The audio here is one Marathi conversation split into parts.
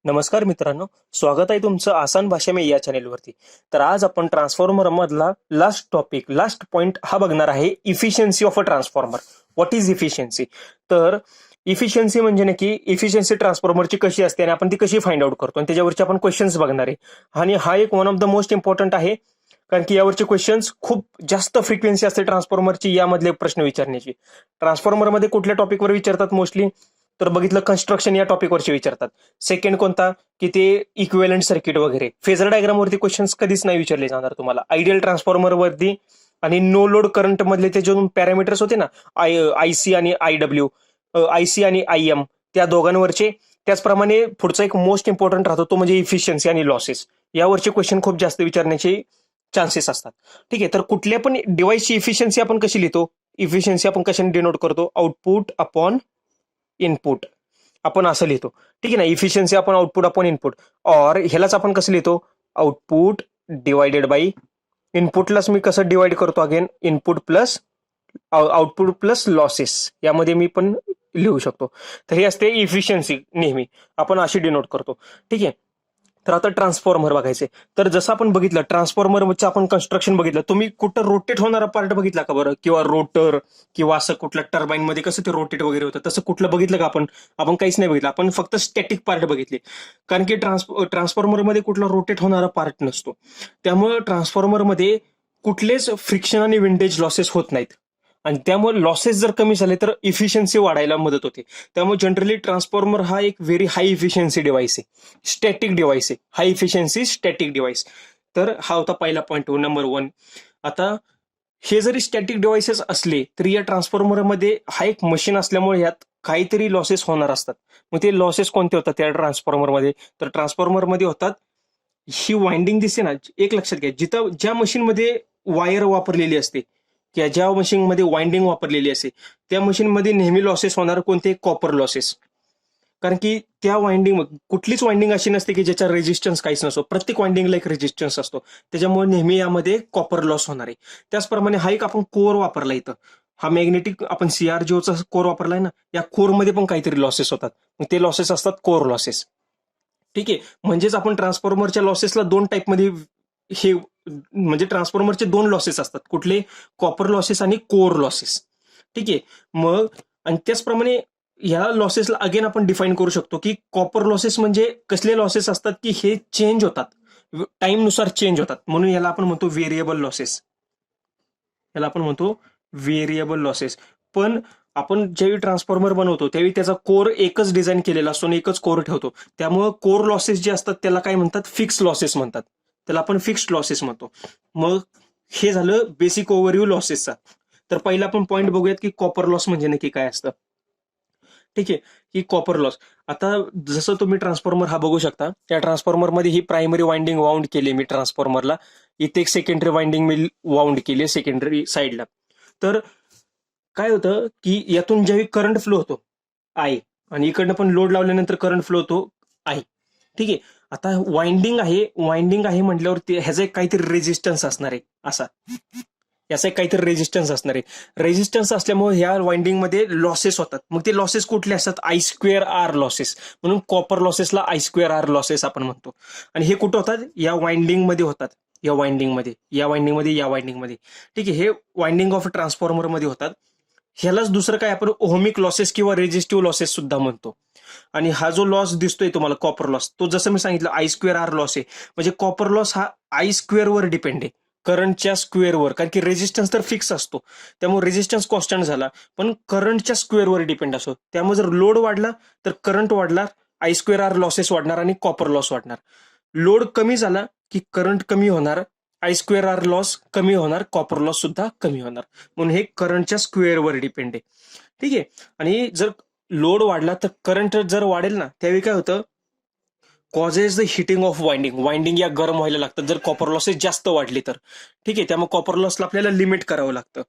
नमस्कार मित्रांनो, स्वागत आहे तुमचं आसान भाषा में या चॅनेलवरती. तर आज आपण ट्रान्सफॉर्मर मधला लास्ट पॉइंट हा बघणार आहे, efficiency of a transformer. What is efficiency? तर इफिशियन्सी म्हणजे नक्की इफिशियन्सी ट्रान्सफॉर्मरची कशी असते आणि आपण ती कशी फाइंड आउट करतो आणि त्याच्यावरचे आपण क्वेश्चन्स बघणार आहे. आणि हा एक one of the most important आहे, कारण की यावरचे क्वेश्चन्स खूप जास्त फ्रिक्वेन्सी असते ट्रान्सफॉर्मरची यामधले प्रश्न विचारण्याची. ट्रान्सफॉर्मरमध्ये कुठल्या टॉपिकवर विचारतात मोस्टली? तर बघितलं, कन्स्ट्रक्शन या टॉपिकवरची विचारतात. सेकंड कोणता, की ते इक्विव्हॅलंट सर्किट वगैरे. फेजर डायग्राम वरती क्वेश्चन्स कधीच नाही विचारले जाणार तुम्हाला. आयडियल ट्रान्सफॉर्मर वरती आणि नो लोड करंट मधले ते जे पॅरामीटर्स होते ना, आयसी आणि आयडब्ल्यू, आयसी आणि आयएम, त्या दोघांवरचे. त्याचप्रमाणे पुढचा एक मोस्ट इम्पॉर्टंट राहतो तो म्हणजे इफिशियन्सी आणि लॉसेस. यावरचे क्वेश्चन खूप जास्त विचारण्याचे चान्सेस असतात. ठीक आहे, तर कुठल्या पण डिव्हाइसची इफिशियन्सी आपण कशी लिहितो? इफिशियन्सी आपण कशाने डिनोट करतो? आउटपुट अपॉन इनपुट, आपण असं लिहितो. ठीक आहे ना. इफिशियन्सी आपण आउटपुट अपॉन इनपुट, और ह्यालाच आपण कसं लिहितो? आउटपुट डिवायडेड बाय इनपुटलाच मी कसं डिवाइड करतो? Again input plus output plus losses, यामध्ये मी पण लिहू शकतो. तर हे असते इफिशियन्सी, नेहमी आपण अशी डिनोट करतो. ठीक आहे. तर आता ट्रान्सफॉर्मर बघायचे. तर जसं आपण बघितलं, ट्रान्सफॉर्मरचं आपण कन्स्ट्रक्शन बघितलं. तुम्ही कुठं रोटेट होणारा पार्ट बघितला का बरं? किंवा रोटर, किंवा असं कुठल्या टर्बाईन मध्ये कसं ते रोटेट वगैरे होतं, तसं कुठलं बघितलं का आपण? आपण काहीच नाही बघितलं. आपण फक्त स्टॅटिक पार्ट बघितले, कारण की ट्रान्सफॉर्मरमध्ये कुठला रोटेट होणारा पार्ट नसतो. त्यामुळे ट्रान्सफॉर्मरमध्ये कुठलेच फ्रिक्शन आणि विंडेज लॉसेस होत नाहीत, आणि त्यामुळे लॉसेस जर कमी झाले तर इफिशियन्सी वाढायला मदत होते. त्यामुळे जनरली ट्रान्सफॉर्मर हा एक व्हेरी हाय इफिशियन्सी डिव्हाइस आहे, स्टॅटिक डिव्हाइस आहे, हाय इफिशियन्सी स्टॅटिक डिव्हाइस. तर हा होता पहिला पॉईंट, नंबर 1. आता हे जरी स्टॅटिक डिव्हाइसेस असले तरी या ट्रान्सफॉर्मरमध्ये हा एक मशीन असल्यामुळे यात काहीतरी लॉसेस होणार असतात. मग ते लॉसेस कोणते होतात त्या ट्रान्सफॉर्मरमध्ये? तर ट्रान्सफॉर्मरमध्ये होतात, ही वाइंडिंग दिसते ना, एक लक्षात घ्या, जिथं ज्या मशीनमध्ये वायर वापरलेली असते किंवा ज्या मशीनमध्ये वाइंडिंग वापरलेली असते, त्या मशीनमध्ये नेहमी लॉसेस होणार. कोणते? Copper losses. कारण की त्या वाइंडिंग, कुठलीच वाइंडिंग अशी नसते की ज्याचा रेजिस्टन्स काहीच नसतो. प्रत्येक वाइंडिंगला एक रेजिस्टन्स असतो, त्याच्यामुळे नेहमी यामध्ये कॉपर लॉस होणार आहे. त्याचप्रमाणे हा एक आपण कोर वापरला इथं, हा मॅग्नेटिक आपण सीआरजीओचा कोर वापरलाय ना, या कोरमध्ये पण काहीतरी लॉसेस होतात. मग ते लॉसेस असतात कोर लॉसेस. ठीक आहे. म्हणजेच आपण ट्रान्सफॉर्मरच्या लॉसेसला दोन टाईपमध्ये, हे म्हणजे ट्रान्सफॉर्मरचे दोन लॉसेस असतात. कुठले? कॉपर लॉसेस आणि कोर लॉसेस. ठीक आहे. मग आणि त्याचप्रमाणे ह्या लॉसेसला अगेन आपण डिफाईन करू शकतो की कॉपर लॉसेस म्हणजे कसले लॉसेस असतात की हे चेंज होतात, टाइमनुसार चेंज होतात, म्हणून याला आपण म्हणतो व्हेरिएबल लॉसेस. याला आपण म्हणतो व्हेरिएबल लॉसेस. पण आपण ज्यावेळी ट्रान्सफॉर्मर बनवतो त्यावेळी त्याचा कोर एकच डिझाईन केलेला असतो आणि एकच कोर ठेवतो. त्यामुळे कोर लॉसेस जे असतात त्याला काय म्हणतात? फिक्स लॉसेस म्हणतात. त्याला आपण फिक्स्ड लॉसेस म्हणतो. मग हे झालं बेसिक ओव्हरव्ह्यू लॉसेसचा. तर पहिला आपण पॉईंट बघूयात की कॉपर लॉस म्हणजे नक्की काय असतं. ठीक आहे, की कॉपर लॉस. आता जसं तुम्ही ट्रान्सफॉर्मर हा बघू शकता, त्या ट्रान्सफॉर्मरमध्ये ही प्रायमरी वाइंडिंग वाउंड केली मी ट्रान्सफॉर्मरला, इथे एक सेकंडरी वाइंडिंग मी वाउंड केली सेकंडरी साईडला. तर काय होतं की यातून ज्यावेळी करंट फ्लो होतो आय, आणि इकडनं पण लोड लावल्यानंतर करंट फ्लो होतो आय. ठीक आहे. आता वाइंडिंग आहे म्हटल्यावर ह्याचा एक काहीतरी रेजिस्टन्स असणार आहे असा, याचा एक काहीतरी रेजिस्टन्स असणार आहे. रेजिस्टन्स असल्यामुळे ह्या वाइंडिंगमध्ये लॉसेस होतात. मग ते लॉसेस कुठले असतात? I square R losses. म्हणून कॉपर लॉसेसला आय स्क्वेअर आर लॉसेस आपण म्हणतो. आणि हे कुठं होतात? या वाइंडिंगमध्ये होतात, या वाइंडिंगमध्ये, या वाइंडिंगमध्ये, या वाइंडिंगमध्ये. ठीक आहे. हे वाइंडिंग ऑफ ट्रान्सफॉर्मरमध्ये होतात. ह्यालाच दुसरं काय आपण ओहमिक लॉसेस किंवा रेजिस्टिव्ह लॉसेस सुद्धा म्हणतो. आणि हा जो लॉस दिसतोय तुम्हाला कॉपर लॉस, तो जसं मी सांगितलं आय स्क्वेअर आर लॉस आहे. म्हणजे कॉपर लॉस हा आय स्क्वेअरवर डिपेंड आहे, करंटच्या स्क्वेअरवर. कारण की रेजिस्टन्स तर फिक्स असतो, त्यामुळे रेजिस्टन्स कॉन्स्टंट झाला, पण करंटच्या स्क्वेअरवर डिपेंड असतो. त्यामुळे जर लोड वाढला तर करंट वाढणार, आय स्क्वेअर आर लॉसेस वाढणार आणि कॉपर लॉस वाढणार. लोड कमी झाला की करंट कमी होणार, आय स्क्वेअर आर लॉस कमी होणार, कॉपर लॉस सुद्धा कमी होणार. म्हणून हे करंटच्या स्क्वेअरवर डिपेंड आहे. ठीक आहे. आणि जर लोड वाढला तर करंट जर वाढेल ना, त्यावेळी काय होतं? Causes the heating of winding या गरम व्हायला लागतात जर कॉपर लॉसेस जास्त वाढले तर. ठीक आहे. त्यामुळे कॉपर लॉसला आपल्याला लिमिट करावं लागतं.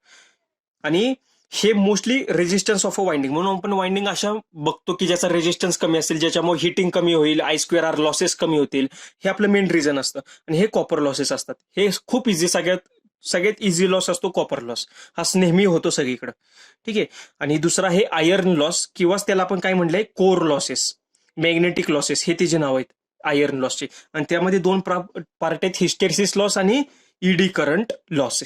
आणि हे mostly resistance of a winding, म्हणून आपण वाइंडिंग अशा बघतो की ज्याचा रेजिस्टन्स कमी असेल, ज्याच्यामुळे हिटिंग कमी होईल, आय स्क्वेअर आर लॉसेस कमी होतील. हे आपलं मेन रिझन असतं. आणि हे कॉपर लॉसेस असतात. हे खूप इझी, सगळ्यात इझी लॉस असतो कॉपर लॉस. हा नेहमी होतो सगळीकडे. ठीक आहे. आणि दुसरा आहे आयर्न लॉस, किंवा त्याला आपण काय म्हणलंय? Core losses. मॅग्नेटिक लॉसेस हे तिचे नाव आहेत आयर्न लॉसचे. आणि त्यामध्ये दोन पार्ट आहेत, हिस्टेरिसिस लॉस आणि ईडी करंट लॉस.